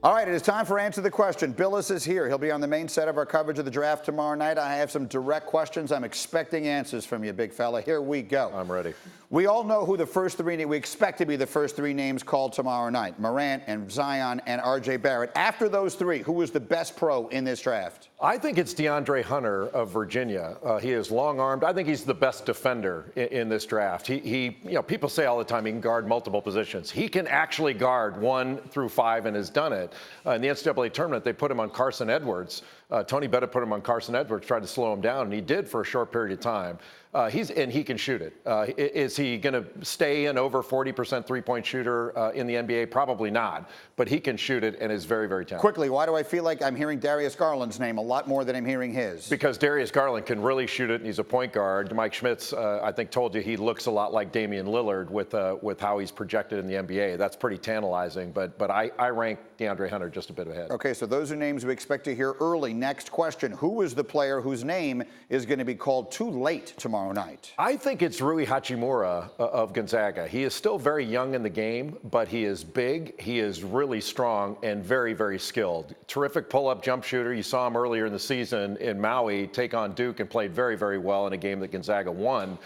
All right, it is time for Answer the Question. Bilas is here. He'll be on the main set of our coverage of the draft tomorrow night. I have some direct questions. I'm expecting answers from you, big fella. Here we go. I'm ready. We all know who the first three, we expect to be the first three names called tomorrow night. Morant and Zion and RJ Barrett. After those three, who was the best pro in this draft? I think it's DeAndre Hunter of Virginia. He is long-armed. I think he's the best defender in this draft. You know, people say all the time he can guard multiple positions. He can actually guard 1 through 5 and has done it. In the NCAA tournament, they put him on Carson Edwards. Tony Bennett put him on Carson Edwards, tried to slow him down, and he did for a short period of time. And he can shoot it. Is he going to stay an over 40% three-point shooter in the NBA? Probably not. But he can shoot it and is very, very talented. Quickly, why do I feel like I'm hearing Darius Garland's name a lot more than I'm hearing his? Because Darius Garland can really shoot it, and he's a point guard. Mike Schmitz, I think, told you he looks a lot like Damian Lillard with how he's projected in the NBA. That's pretty tantalizing. But I rank DeAndre Hunter just a bit ahead. Okay, so those are names we expect to hear early. Next question: who is the player whose name is going to be called too late tomorrow night? I think it's Rui Hachimura of Gonzaga. He is still very young in the game, but he is big, he is really strong, and very, very skilled. Terrific pull-up jump shooter. You saw him earlier in the season in Maui take on Duke and played very, very well in a game that Gonzaga won.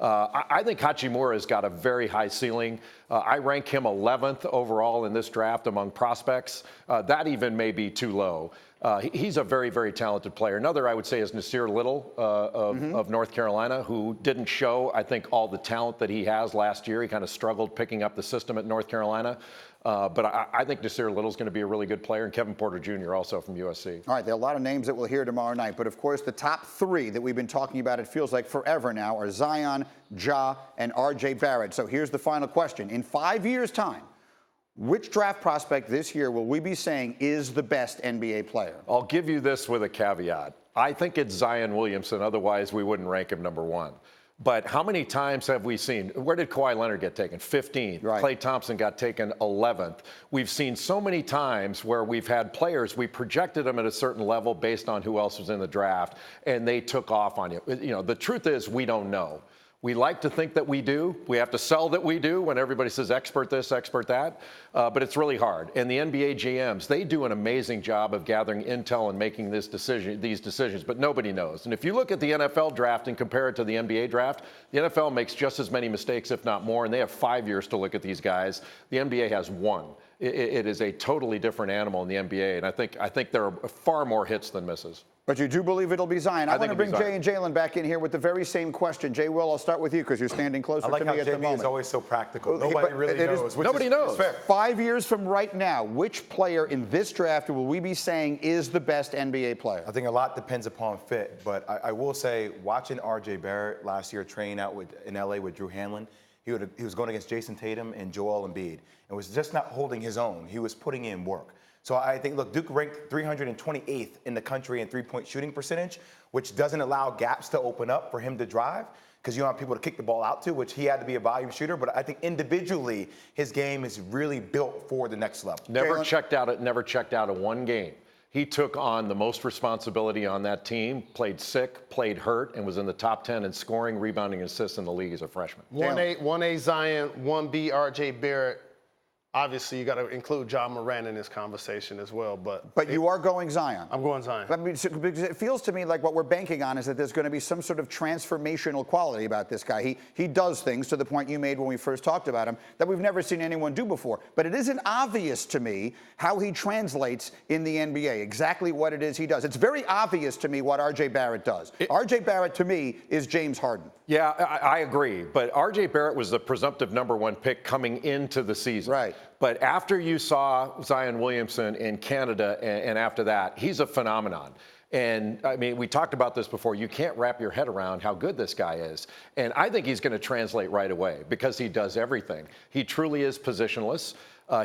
I think Hachimura's got a very high ceiling. I rank him 11th overall in this draft among prospects. That even may be too low. He's a very, very talented player. Another, I would say, is Nasir Little of North Carolina, who didn't show, I think, all the talent that he has last year. He kind of struggled picking up the system at North Carolina. But I think Nasir Little's going to be a really good player, and Kevin Porter Jr. also from USC. All right, there are a lot of names that we'll hear tomorrow night. But, of course, the top three that we've been talking about, it feels like forever now, are Zion, Ja, and RJ Barrett. So here's the final question. In 5 years' time, which draft prospect this year will we be saying is the best NBA player? I'll give you this with a caveat. I think it's Zion Williamson. Otherwise, we wouldn't rank him number 1. But how many times have we seen, where did Kawhi Leonard get taken? 15th. Right. Klay Thompson got taken 11th. We've seen so many times where we've had players, we projected them at a certain level based on who else was in the draft, and they took off on you. You know, the truth is we don't know. We like to think that we do. We have to sell that we do when everybody says expert this, expert that. But it's really hard. And the NBA GMs, they do an amazing job of gathering intel and making these decisions, but nobody knows. And if you look at the NFL draft and compare it to the NBA draft, the NFL makes just as many mistakes, if not more, and they have 5 years to look at these guys. The NBA has 1. It is a totally different animal in the NBA, and I think there are far more hits than misses. But you do believe it'll be Zion. I want to bring Zion. Jay and Jalen back in here with the very same question. Jay, Will, I'll start with you because you're standing closer to me at the moment. I like how JB is always so practical. Nobody really knows. Nobody knows. Fair. 5 years from right now, which player in this draft will we be saying is the best NBA player? I think a lot depends upon fit, but I will say, watching RJ Barrett last year train out in LA with Drew Hanlon, he was going against Jason Tatum and Joel Embiid and was just not holding his own. He was putting in work. So I think, look, Duke ranked 328th in the country in three-point shooting percentage, which doesn't allow gaps to open up for him to drive because you don't have people to kick the ball out to, which he had to be a volume shooter. But I think individually, his game is really built for the next level. Never checked out at one game. He took on the most responsibility on that team, played sick, played hurt, and was in the top 10 in scoring, rebounding, and assists in the league as a freshman. 1A Zion, 1B RJ Barrett. Obviously, you got to include Ja Morant in this conversation as well. But you are going Zion. I'm going Zion. I mean, because it feels to me like what we're banking on is that there's going to be some sort of transformational quality about this guy. He does things, to the point you made when we first talked about him, that we've never seen anyone do before. But it isn't obvious to me how he translates in the NBA, exactly what it is he does. It's very obvious to me what RJ Barrett does. RJ Barrett, to me, is James Harden. Yeah, I agree. But RJ Barrett was the presumptive #1 pick coming into the season. Right. But after you saw Zion Williamson in Canada and after that, he's a phenomenon. And, I mean, we talked about this before. You can't wrap your head around how good this guy is. And I think he's going to translate right away because he does everything. He truly is positionless.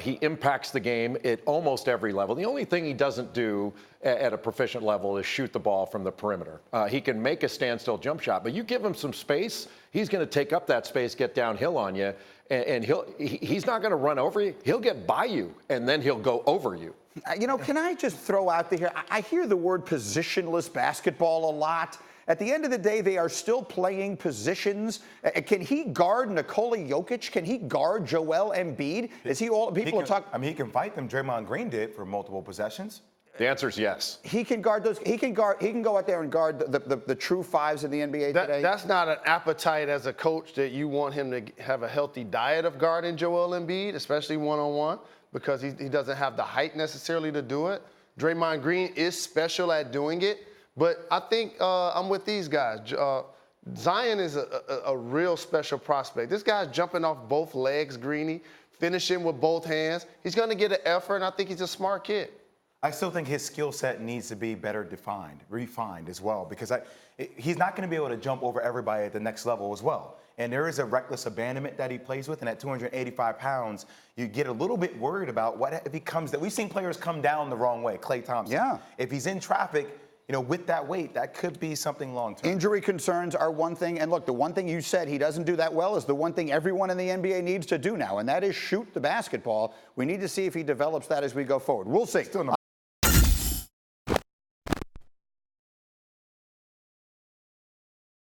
He impacts the game at almost every level. The only thing he doesn't do at a proficient level is shoot the ball from the perimeter. He can make a standstill jump shot, but you give him some space, he's going to take up that space, get downhill on you, and he's not going to run over you. He'll get by you, and then he'll go over you. You know, can I just throw out there, I hear the word positionless basketball a lot. At the end of the day, they are still playing positions. Can he guard Nikola Jokic? Can he guard Joel Embiid? Is he all? People are talking. I mean, he can fight them. Draymond Green did for multiple possessions. The answer is yes. He can guard those. He can go out there and guard the true fives in the NBA today. That's not an appetite as a coach that you want him to have a healthy diet of guarding Joel Embiid, especially one-on-one, because he doesn't have the height necessarily to do it. Draymond Green is special at doing it, but I think I'm with these guys. Zion is a real special prospect. This guy's jumping off both legs, Greeny, finishing with both hands. He's going to get an effort, and I think he's a smart kid. I still think his skill set needs to be better defined, refined as well, because he's not going to be able to jump over everybody at the next level as well. And there is a reckless abandonment that he plays with, and at 285 pounds, you get a little bit worried about what if he comes. We've seen players come down the wrong way. Klay Thompson. Yeah. If he's in traffic, with that weight, that could be something long-term. Injury concerns are one thing, and look, the one thing you said he doesn't do that well is the one thing everyone in the NBA needs to do now, and that is shoot the basketball. We need to see if he develops that as we go forward. We'll see.